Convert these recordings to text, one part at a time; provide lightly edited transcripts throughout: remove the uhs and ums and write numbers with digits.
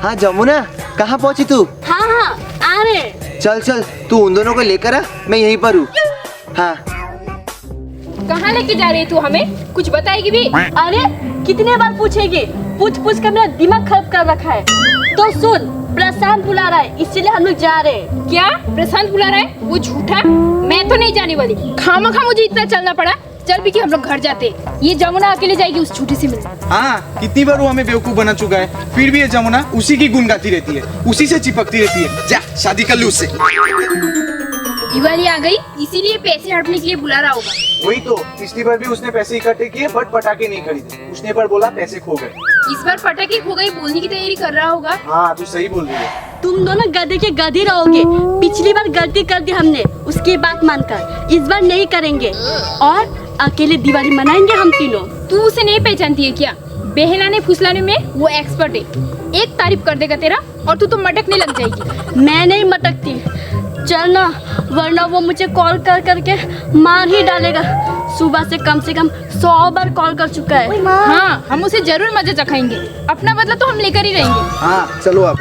हाँ जमुना, कहाँ पहुँची तू? हाँ हाँ आ रहे। चल चल, तू उन दोनों को लेकर आ, मैं यहीं पर हूँ। हाँ। कहाँ लेके जा रही तू हमें? कुछ बताएगी भी? अरे कितने बार पूछेगी? पूछ पूछ कर मेरा दिमाग खराब कर रखा है। तो सुन, प्रशांत बुला रहा है, इसलिए हम लोग जा रहे हैं। क्या प्रशांत बुला रहा है? वो झूठा, मैं तो नहीं जाने वाली। खामखा मुझे इतना चलना पड़ा। चल भी कि हम लोग घर जाते। ये जमुना अकेले जाएगी उस छोटी से मिलने। हाँ, कितनी बार वो हमें बेवकूफ बना चुका है, फिर भी ये जमुना उसी की गुण गाती रहती है, उसी से चिपकती रहती है। जा शादी कर लू उससे। दिवाली आ गई, इसीलिए पैसे हड़पने के लिए बुला रहा होगा। वही तो, पिछली बार भी उसने पैसे इकट्ठे किए बट पटाखे नहीं खरीदे। उसने पर बोला पैसे खो गए। इस बार पटाखे खो गई बोलने की तैयारी कर रहा होगा। हाँ तू सही बोल रही है। तुम दोनों गधे के गधे रहोगे। पिछली बार गलती कर दी हमने, उसकी बात मानकर। इस बार नहीं करेंगे और अकेले दिवाली मनाएंगे हम तीनों। तू उसे नहीं पहचानती है क्या? बहलाने फुसलाने में वो एक्सपर्ट है। एक तारीफ कर देगा तेरा और तू तो मटकने लग जाएगी। मैं नहीं मटकती, चल ना, वरना वो मुझे कॉल कर करके मार ही डालेगा। सुबह से कम 100 बार कॉल कर चुका है। हाँ, हम उसे जरूर मजा चखाएंगे। अपना बदला तो हम लेकर ही रहेंगे। हाँ चलो अब।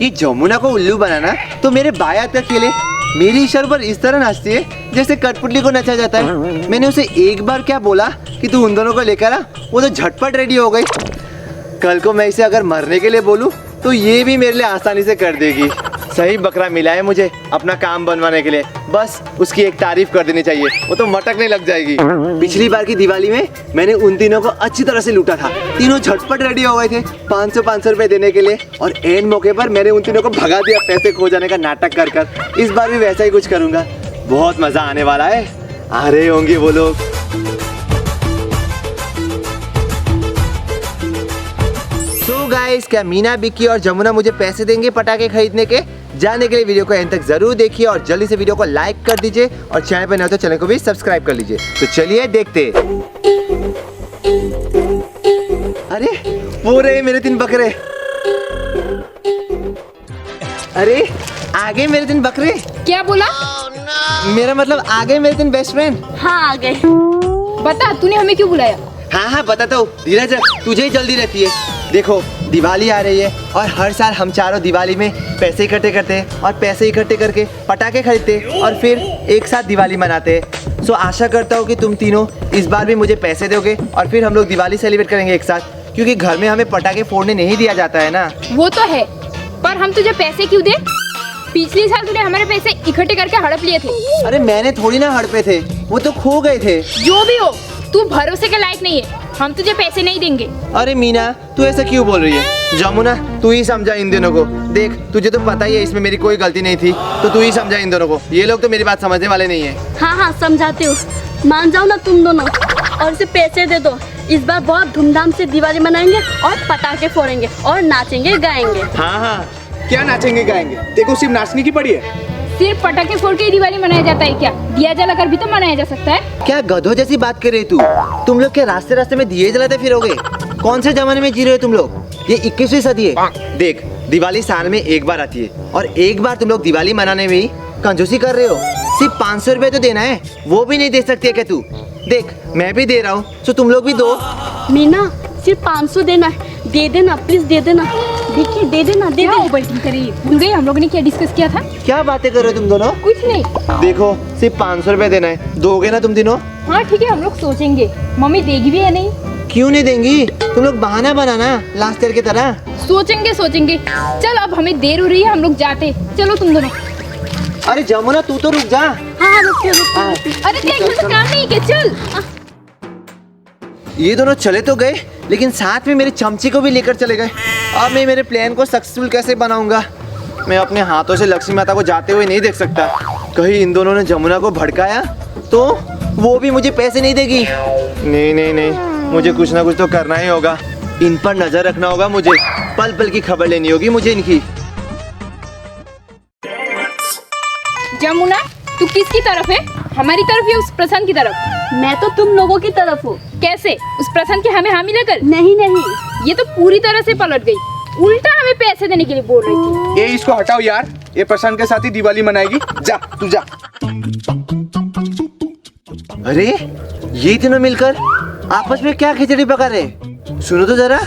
ये जमुना को उल्लू बनाना तो मेरे बाया तक के लिए मेरी इशारों पर इस तरह नाचती है जैसे कठपुतली को नचा जाता है। मैंने उसे एक बार क्या बोला कि तू उन दोनों को लेकर आ, वो तो झटपट रेडी हो गई। कल को मैं इसे अगर मरने के लिए बोलूं तो ये भी मेरे लिए आसानी से कर देगी। सही बकरा मिला है मुझे अपना काम बनवाने के लिए। बस उसकी एक तारीफ कर देनी चाहिए, वो तो मटकने लग जाएगी। पिछली बार की दिवाली में मैंने उन तीनों को अच्छी तरह से लूटा था। तीनों झटपट रेडी हो गए थे 500 रुपए देने के लिए, और एंड मौके पर मैंने उन तीनों को भगा दिया पैसे खो जाने का नाटक कर कर। इस बार भी वैसा ही कुछ करूंगा। बहुत मजा आने वाला है। आ रहे होंगे वो लोग। तो गाइस, क्या मीना, बिक्की और जमुना मुझे पैसे देंगे पटाखे खरीदने के? जानने के लिए वीडियो को एंड तक जरूर देखिए और जल्दी से वीडियो को लाइक कर दीजिए और चैनल पर नए हो तो चैनल को भी सब्सक्राइब कर लीजिए। तो चलिए देखते। अरे वो रहे मेरे 3 बकरे। अरे आगे मेरे 3 बकरे। क्या बोला? मेरा मतलब आगे मेरे 3 बेस्ट फ्रेंड। हाँ आ गए। बता, तूने हमें क्यों बुलाया? हाँ हाँ बताता हूँ, धीरज तुझे ही जल्दी रहती है। देखो दिवाली आ रही है और हर साल हम चारों दिवाली में पैसे इकट्ठे करते हैं और पैसे इकट्ठे करके पटाखे खरीदते हैं और फिर एक साथ दिवाली मनाते हैं। सो आशा करता हूँ कि तुम तीनों इस बार भी मुझे पैसे दोगे और फिर हम लोग दिवाली सेलिब्रेट करेंगे एक साथ, क्योंकि घर में हमें पटाखे फोड़ने नहीं दिया जाता है ना। वो तो है, पर हम तुझे पैसे क्यों दे? पिछले साल तूने हमारे पैसे इकट्ठे करके हड़प लिए थे। अरे मैंने थोड़ी ना हड़पे थे, वो तो खो गए थे। जो भी हो, तू भरोसे के लायक नहीं है। हम तुझे पैसे नहीं देंगे। अरे मीना, तू ऐसा क्यों बोल रही है? जमुना तू ही समझा इन दोनों को। देख तुझे तो पता ही है इसमें मेरी कोई गलती नहीं थी, तो तू ही समझा इन दोनों को। ये लोग तो मेरी बात समझने वाले नहीं है। हाँ हाँ समझाते हो, मान जाओ ना तुम दोनों और इसे पैसे दे दो। इस बार बहुत धूमधाम से दिवाली मनाएंगे और पटाखे फोड़ेंगे और नाचेंगे गाएंगे। हाँ हाँ, क्या नाचेंगे गाएंगे? देखो सिर्फ नाचने की पड़ी है। सिर्फ पटाखे फोड़ के ही दिवाली मनाया जाता है क्या? दिया जलाकर भी तो मनाया जा सकता है। क्या गधों जैसी बात कर रही तू? तुम लोग क्या रास्ते रास्ते में दिए जलाते फिरोगे? कौन से जमाने में जी रहे हो तुम लोग? ये 21वीं सदी है। देख दिवाली साल में एक बार आती है और एक बार तुम लोग दिवाली मनाने में ही कंजूसी कर रहे हो। सिर्फ 500 रुपए तो देना है, वो भी नहीं दे सकती है क्या तू? देख मैं भी दे रहा हूँ, तो तुम लोग भी दो। मीना सिर्फ 500 देना है, दे देना प्लीज, दे देना। देखिए दे देना, दे देना। बैठी करी भूल गई हम लोगों ने क्या डिस्कस किया था? क्या बातें कर रहे हो तुम दोनों? कुछ नहीं। देखो सिर्फ 500 रुपए देना है, दोगे ना तुम तीनों? हाँ ठीक है, हम लोग सोचेंगे। मम्मी देगी भी या नहीं? क्यों नहीं देंगी? तुम लोग बहाना बनाना लास्ट ईयर की तरह। सोचेंगे सोचेंगे। चल अब हमें देर हो रही है, हम लोग जाते। चलो तुम दोनों। अरे जमुना तू तो रुक जा। हाँ रुक। अरे देख मुझे काम नहीं है, चल। ये दोनों चले तो गए, लेकिन साथ में मेरे चमची को भी लेकर चले गए। अब मैं मेरे प्लान को सक्सेसफुल कैसे बनाऊंगा? मैं अपने हाथों से लक्ष्मी माता को जाते हुए नहीं देख सकता। कहीं इन दोनों ने जमुना को भड़काया तो वो भी मुझे पैसे नहीं देगी। नहीं नहीं नहीं, मुझे कुछ ना कुछ तो करना ही होगा। इन पर नजर रखना होगा मुझे, पल पल की खबर लेनी होगी मुझे इनकी। जमुना तू किसकी तरफ है? हमारी तरफ या उस प्रशांत की तरफ? मैं तो तुम लोगों की तरफ हूँ। कैसे? उस प्रशांत के हमें हामी लेकर? नहीं नहीं, ये तो पूरी तरह से पलट गई, उल्टा हमें पैसे देने के लिए बोल रही थी। ये इसको हटाओ यार, ये प्रशांत के साथ ही दिवाली मनाएगी। जा तू जा। अरे ये तीनों मिलकर आपस में क्या खिचड़ी पका रहे? सुनो तो जरा।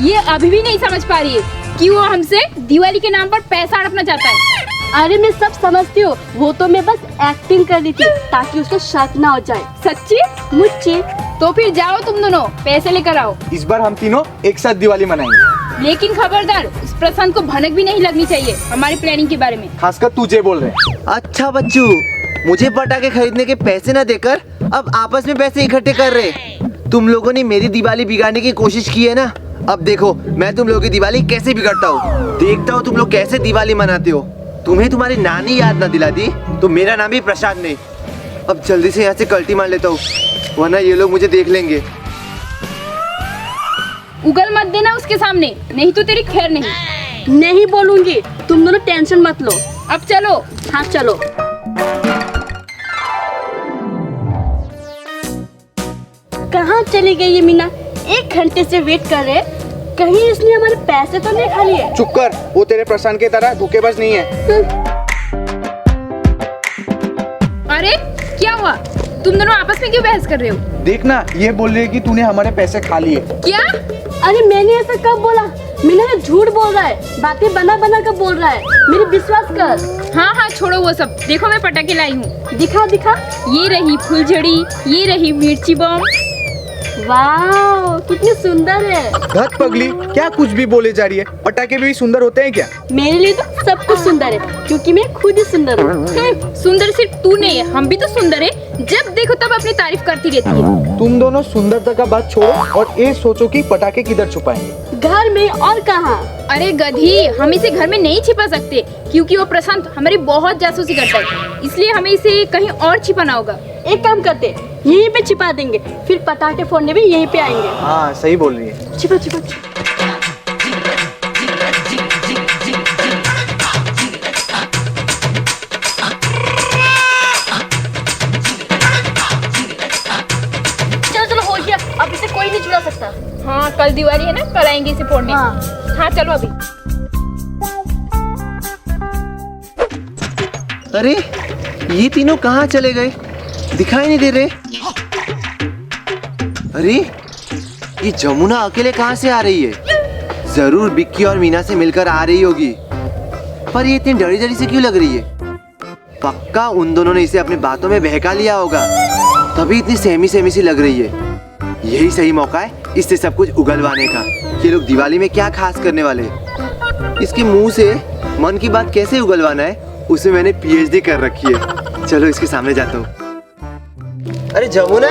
ये अभी भी नहीं समझ पा रही है कि वो हमसे दिवाली के नाम पर पैसा हड़पना चाहता है। अरे मैं सब समझती हूँ, वो तो मैं बस एक्टिंग कर रही थी ताकि उसको शक ना हो जाए। सच्ची? मुझे तो फिर जाओ तुम दोनों, पैसे लेकर आओ। इस बार हम तीनों एक साथ दिवाली मनाएंगे। लेकिन खबरदार, उस प्रशांत को भनक भी नहीं लगनी चाहिए हमारी प्लानिंग के बारे में। खासकर तुझे बोल रहे। अच्छा बच्चू, मुझे पटाखे खरीदने के पैसे न देकर अब आपस में पैसे इकट्ठे कर रहे। तुम लोगों ने मेरी दिवाली बिगाड़ने की कोशिश की है ना, अब देखो मैं तुम लोगों की दिवाली कैसे बिगाड़ता हूँ। देखता हूँ तुम लोग कैसे दिवाली मनाते हो। तुम्हें तुम्हारी नानी याद ना दिला दी तो मेरा नाम भी प्रसाद नहीं। अब जल्दी से यहाँ से कल्टी मार लेता हूँ, वरना ये लोग मुझे देख लेंगे। उगल मत देना उसके सामने, नहीं तो तेरी खैर नहीं। नहीं बोलूंगी, तुम दोनों टेंशन मत लो। अब चलो। हाँ चलो। कहाँ चली गई ये मीना? 1 घंटे से वेट कर रहे, कहीं इसने हमारे पैसे तो नहीं खा लिए? चुप कर, वो तेरे प्रशांत के तरह धोखेबाज नहीं है। अरे क्या हुआ, तुम दोनों आपस में क्यों बहस कर रहे हो? देखना, ये बोल रही है कि तूने हमारे पैसे खा लिए। क्या? अरे मैंने ऐसा कब बोला? मीना ने झूठ बोल रहा है, बातें बना बना कर बोल रहा है, मेरी विश्वास कर। हाँ हाँ छोड़ो वो सब, देखो मैं पटाखे लाई हूँ। दिखा दिखा। ये रही फुलझड़ी, ये रही मिर्ची बम। वाह कितनी सुंदर है। धत पगली, क्या कुछ भी बोले जा रही है। पटाखे भी सुंदर होते हैं क्या? मेरे लिए तो सब कुछ सुंदर है, क्योंकि मैं खुद ही सुंदर हूँ। सुंदर सिर्फ तू नहीं है, हम भी तो सुंदर है। जब देखो तब अपनी तारीफ करती रहती है। तुम दोनों सुंदरता का बात छोड़ो और ये सोचो कि पटाखे किधर छुपाएं। घर में और कहाँ? अरे गधी, हम इसे घर में नहीं छिपा सकते क्योंकि वो प्रशांत हमारी बहुत जासूसी करता है, इसलिए हमें इसे कहीं और छिपाना होगा। एक काम करते, यहीं पे छिपा देंगे, फिर पटाखे फोड़ने भी यहीं पे आएंगे। हाँ सही बोल रही है। छिपा छिपा। चलो चलो हो गया, अब इसे कोई नहीं चुरा सकता। हाँ कल दिवाली है ना, कल आएंगे इसे फोड़ने। हाँ चलो अभी। अरे ये तीनों कहाँ चले गए, दिखाई नहीं दे रहे। अरे ये जमुना अकेले कहाँ से आ रही है? जरूर बिक्की और मीना से मिलकर आ रही होगी, पर ये इतनी डरी डरी से क्यों लग रही है? पक्का उन दोनों ने इसे अपनी बातों में बहका लिया होगा, तभी इतनी सहमी सहमी सी लग रही है। यही सही मौका है इससे सब कुछ उगलवाने का। ये लोग दिवाली में क्या खास करने वाले हैं? इसके मुंह से मन की बात कैसे उगलवाना है उसे मैंने पीएचडी कर रखी है। चलो इसके सामने जाता हूँ। अरे जमुना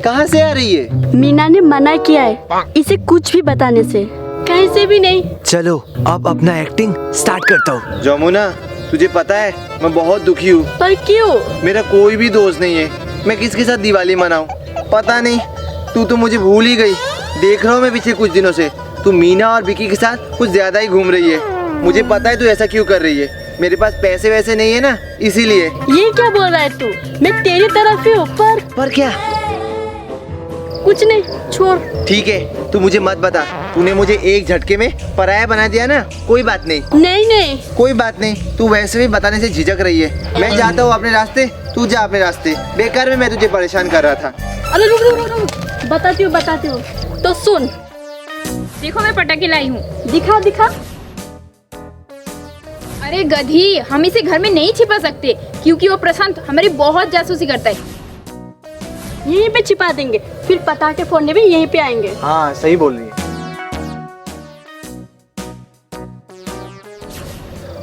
कहाँ से आ रही है? मीना ने मना किया है इसे कुछ भी बताने से, कैसे भी नहीं। चलो अब अपना एक्टिंग स्टार्ट करता हूँ। जमुना तुझे पता है मैं बहुत दुखी हूँ। पर क्यों? मेरा कोई भी दोस्त नहीं है, मैं किसके साथ दिवाली मनाऊं? पता नहीं, तू तो मुझे भूल ही गई। देख रहा हूँ मैं पिछले कुछ दिनों से तू मीना और विकी के साथ कुछ ज्यादा ही घूम रही है। मुझे पता है तू ऐसा क्यों कर रही है, मेरे पास पैसे वैसे नहीं है ना, इसीलिए। ये क्या बोल रहा है तू? मैं तेरी तरफ ही हूँ। पर क्या? कुछ नहीं, छोड़। ठीक है तू मुझे मत बता, तूने मुझे एक झटके में पराया बना दिया ना। कोई बात नहीं। नहीं नहीं कोई बात नहीं, तू वैसे भी बताने से झिझक रही है। मैं जाता हूँ अपने रास्ते, तू जा अपने रास्ते। बेकार में मैं तुझे परेशान कर रहा था। अरे रुक रुक रुक रुक, बताती हूँ। तो सुन, देखो मैं पटाखे लाई हूँ। दिखा दिखा। अरे गधी, हम इसे घर में नहीं छिपा सकते क्योंकि वो प्रशांत हमारी बहुत जासूसी करता है। यहीं पे छिपा देंगे, फिर पटाखे फोड़ने भी यहीं पे आएंगे। हाँ सही बोल रही है।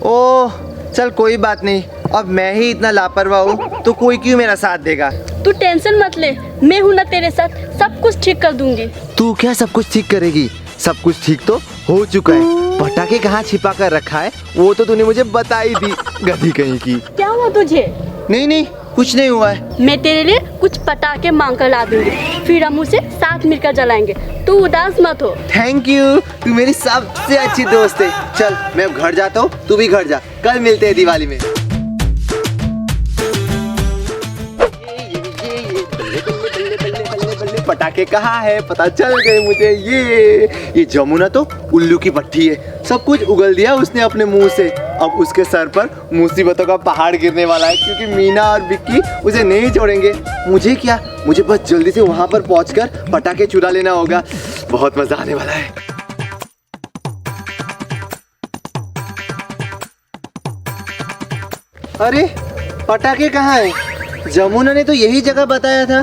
ओह चल कोई बात नहीं, अब मैं ही इतना लापरवाह हूँ तो कोई क्यों मेरा साथ देगा? तू टेंशन मत ले, मैं हूँ ना तेरे साथ, सब कुछ ठीक कर दूंगी। तू क्या सब कुछ ठीक करेगी? सब कुछ ठीक तो हो चुका है। पटाखे कहाँ छिपा कर रखा है वो तो तूने मुझे बता ही दी, गधी कहीं की। क्या हुआ तुझे? नहीं कुछ नहीं हुआ है। मैं तेरे लिए कुछ पटाखे मांग कर ला दूंगी, फिर हम उसे साथ मिलकर जलाएंगे। तू उदास मत हो। थैंक यू, तू मेरी सबसे अच्छी दोस्त है। चल मैं अब घर जाता हूँ, तू भी घर जा, कल मिलते हैं दिवाली में। पटाखे कहाँ है पता चल गए मुझे। ये जमुना तो उल्लू की पट्टी है, सब कुछ उगल दिया उसने अपने मुंह से। अब उसके सर पर मुसीबतों का पहाड़ गिरने वाला है क्योंकि मीना और विक्की उसे नहीं छोड़ेंगे। मुझे क्या, मुझे बस जल्दी से वहां पर पहुंचकर पटाखे चुरा लेना होगा। बहुत मजा आने वाला है। अरे पटाखे कहाँ है? जमुना ने तो यही जगह बताया था,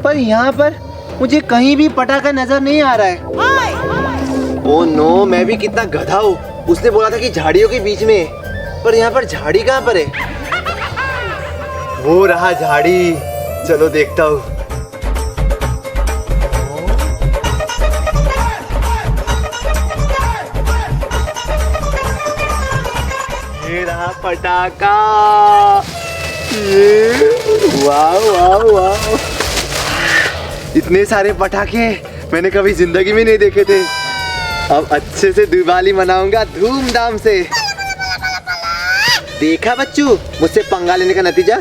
पर यहाँ पर मुझे कहीं भी पटाखा नजर नहीं आ रहा है। ओह नो, मैं भी कितना गधा हूँ। उसने बोला था कि झाड़ियों के बीच में है, पर यहाँ पर झाड़ी कहाँ पर है? वो रहा झाड़ी, चलो देखता हूँ। ये रहा पटाखा। ये वाह वाह वाह, इतने सारे पटाखे मैंने कभी जिंदगी में नहीं देखे थे। अब अच्छे से दिवाली मनाऊंगा धूमधाम से। देखा बच्चू, मुझसे पंगा लेने का नतीजा?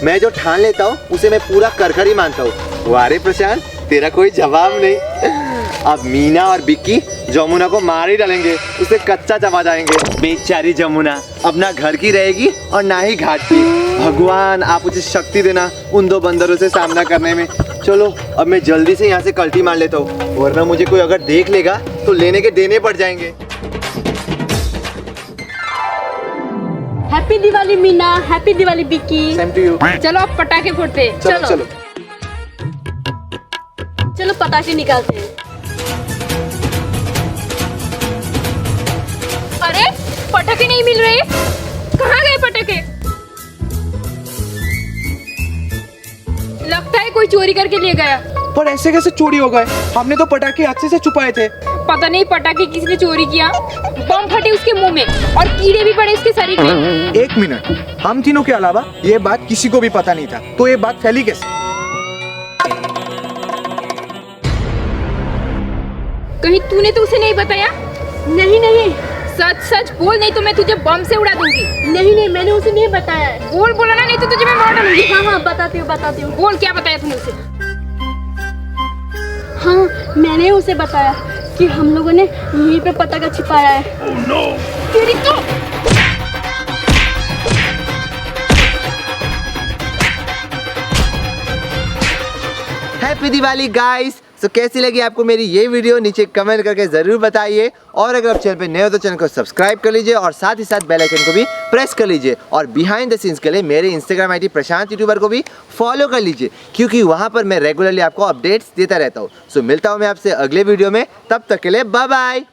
मैं जो ठान लेता हूँ उसे मैं पूरा कर ही मानता हूँ। वारे प्रशांत, तेरा कोई जवाब नहीं। अब मीना और बिक्की जमुना को मार ही डालेंगे, उसे कच्चा चबा जाएंगे। बेचारी जमुना अब ना घर की रहेगी और ना ही घाट की। भगवान, आप मुझे शक्ति देना उन दो बंदरों से सामना करने में। चलो अब मैं जल्दी से यहाँ से कल्टी मार लेता हूँ, वरना मुझे कोई अगर देख लेगा तो लेने के देने पड़ जाएंगे। Happy Diwali Meena, happy Diwali Bikki. Same to you. चलो अब पटाखे फोड़ते हैं। चलो चलो। चलो पटाखे निकालते हैं। अरे पटाखे नहीं मिल रहे, कहाँ गए पटाखे? लगता है कोई चोरी करके ले गया। पर ऐसे कैसे चोरी हो गए? हमने तो पटाखे अच्छे से छुपाए थे। पता नहीं पटाखे किसने चोरी किया। बम फटे उसके मुंह में और कीड़े भी पड़े उसके शरीर में। एक मिनट, हम तीनों के अलावा ये बात किसी को भी पता नहीं था, तो ये बात फैली कैसे? कहीं तूने तो उसे नहीं बताया? नहीं नहीं सच सच बोल, नहीं तो मैं तुझे बम से उड़ा दूंगी। नहीं नहीं, मैंने उसे नहीं बताया है। बोल बोला ना, नहीं तो तुझे मैं मार डालूंगी। हाँ हाँ, बताती हूँ। बोल, क्या बताया तूने उसे? हाँ, मैंने उसे बताया कि हम लोगों ने यहीं पे पटाखा छिपाया है। तेरी तो हैप्पी दिवाली गाइस। तो कैसी लगी आपको मेरी ये वीडियो, नीचे कमेंट करके जरूर बताइए। और अगर आप चैनल पे नए हो तो चैनल को सब्सक्राइब कर लीजिए और साथ ही साथ बेल आइकन को भी प्रेस कर लीजिए। और बिहाइंड द सीन्स के लिए मेरे इंस्टाग्राम आईडी प्रशांत यूट्यूबर को भी फॉलो कर लीजिए, क्योंकि वहाँ पर मैं रेगुलरली आपको अपडेट्स देता रहता हूँ। सो मिलता हूँ मैं आपसे अगले वीडियो में, तब तक के लिए बाय बाय।